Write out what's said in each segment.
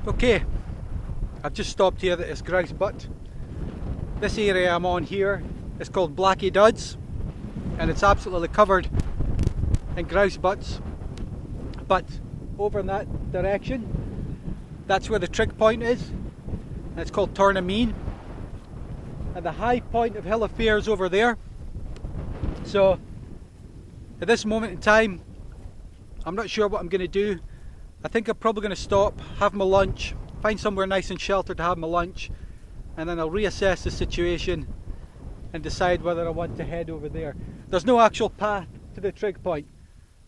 Okay, I've just stopped here at this grouse butt. This area I'm on here is called Blacky Duds, and it's absolutely covered in grouse butts. But over in that direction, that's where the trig point is, and it's called Tornameen. And the high point of Hill of Fair is over there. So at this moment in time, I'm not sure what I'm going to do. I think I'm probably going to stop, have my lunch, find somewhere nice and sheltered to have my lunch, and then I'll reassess the situation and decide whether I want to head over there. There's no actual path to the trig point.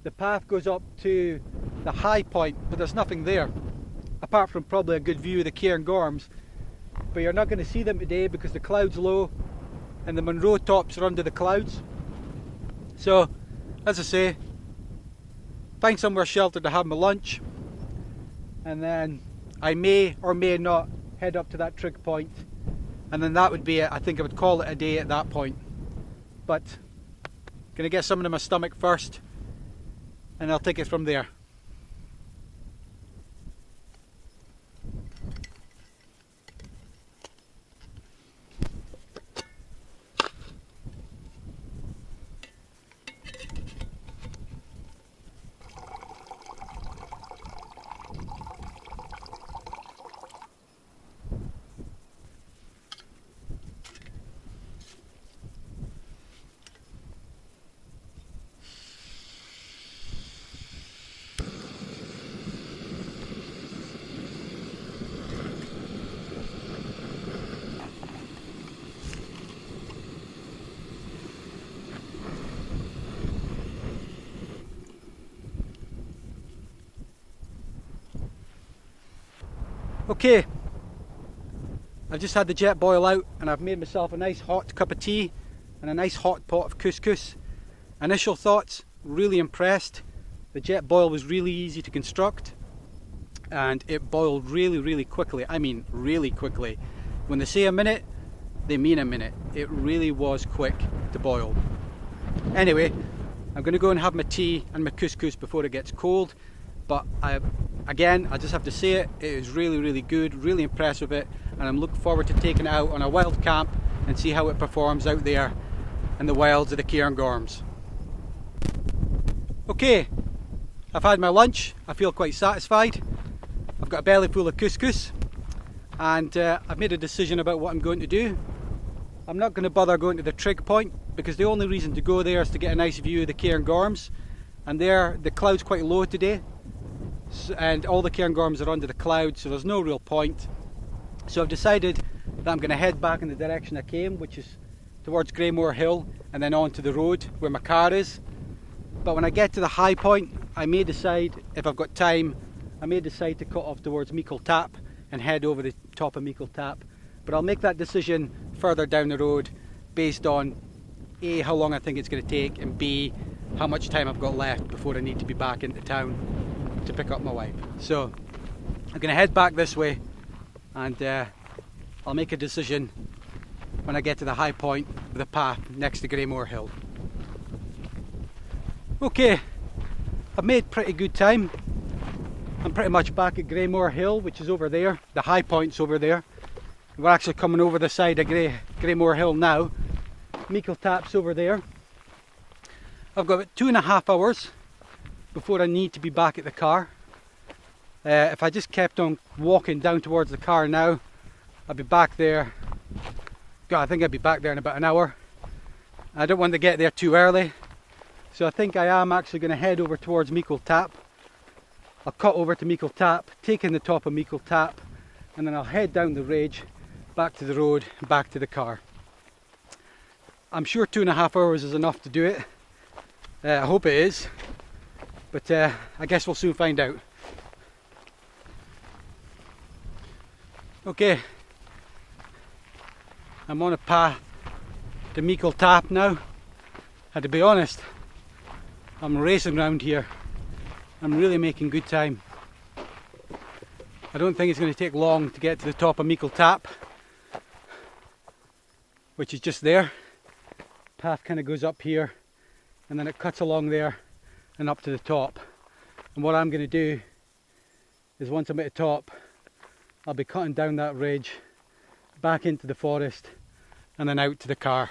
The path goes up to the high point, but there's nothing there, apart from probably a good view of the Cairn Gorms. But you're not going to see them today because the cloud's low and the Munro tops are under the clouds. So, as I say, find somewhere sheltered to have my lunch, and then I may or may not head up to that trig point, and then that would be it. I think I would call it a day at that point. But gonna get something in my stomach first, and I'll take it from there. Okay, I've just had the Jetboil out and I've made myself a nice hot cup of tea and a nice hot pot of couscous. Initial thoughts, really impressed. The Jetboil was really easy to construct and it boiled really quickly. I mean really quickly. When they say a minute, they mean a minute. It really was quick to boil. Anyway, I'm going to go and have my tea and my couscous before it gets cold, but again, I just have to say it is really good, really impressed with it, and I'm looking forward to taking it out on a wild camp and see how it performs out there in the wilds of the Cairn Gorms. Okay, I've had my lunch, I feel quite satisfied. I've got a belly full of couscous, and I've made a decision about what I'm going to do. I'm not going to bother going to the trig point, because the only reason to go there is to get a nice view of the Cairn Gorms, and there the cloud's quite low today, and all the Cairn Gorms are under the clouds, so there's no real point. So I've decided that I'm going to head back in the direction I came, which is towards Greymore Hill, and then onto the road where my car is. But when I get to the high point, I may decide, if I've got time, I may decide to cut off towards Meikle Tap and head over the top of Meikle Tap. But I'll make that decision further down the road based on A, how long I think it's going to take, and B, how much time I've got left before I need to be back into town to pick up my wife. So I'm going to head back this way, and I'll make a decision when I get to the high point of the path next to Greymore Hill. Okay, I've made pretty good time. I'm pretty much back at Greymore Hill, which is over there. The high point's over there. We're actually coming over the side of Greymore Hill now. Meikle Tap's over there. I've got about 2.5 hours before I need to be back at the car. If I just kept on walking down towards the car now, I'd be back there. God, I think I'd be back there in about an hour. I don't want to get there too early, so I think I am actually going to head over towards Meikle Tap. I'll cut over to Meikle Tap, take in the top of Meikle Tap, and then I'll head down the ridge, back to the road, back to the car. I'm sure 2.5 hours is enough to do it. I hope it is. But I guess we'll soon find out. Okay, I'm on a path to Meikle Tap now. And to be honest, I'm racing around here. I'm really making good time. I don't think it's going to take long to get to the top of Meikle Tap, which is just there. Path kind of goes up here, and then it cuts along there and up to the top. And what I'm going to do is, once I'm at the top, I'll be cutting down that ridge, back into the forest, and then out to the car.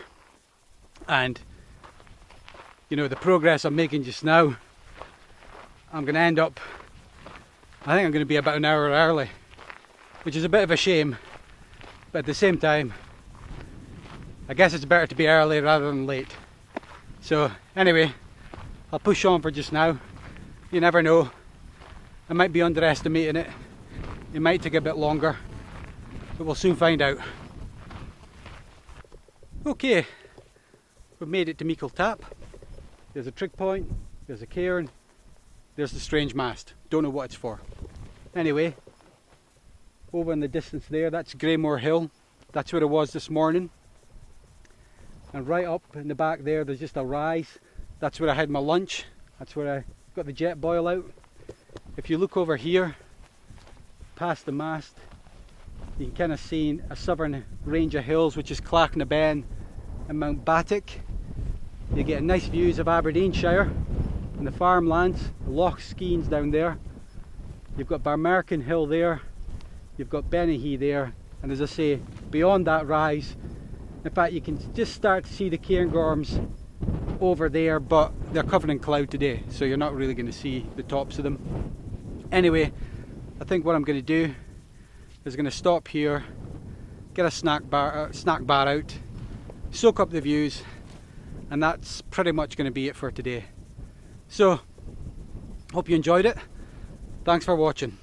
And you know, the progress I'm making just now, I'm going to end up, I think I'm going to be about an hour early, which is a bit of a shame, but at the same time, I guess it's better to be early rather than late. So anyway, I'll push on for just now. You never know, I might be underestimating it, it might take a bit longer, but we'll soon find out. Okay, we've made it to Meikle Tap. There's a trig point, there's a cairn, there's the strange mast. Don't know what it's for. Anyway, over in the distance there, that's Greymore Hill. That's where I was this morning. And right up in the back there, there's just a rise. That's where I had my lunch. That's where I got the Jetboil out. If you look over here, past the mast, you can kind of see a southern range of hills, which is Clachnaben and Mount Battock. You get nice views of Aberdeenshire and the farmlands, the Loch skeins down there. You've got Barmerkin Hill there, you've got Benihee there, and as I say, beyond that rise, in fact you can just start to see the Cairngorms over there, but they're covered in cloud today, so you're not really going to see the tops of them. Anyway, I think what I'm going to do is going to stop here, get a snack bar out, soak up the views, and that's pretty much going to be it for today. So, hope you enjoyed it. Thanks for watching.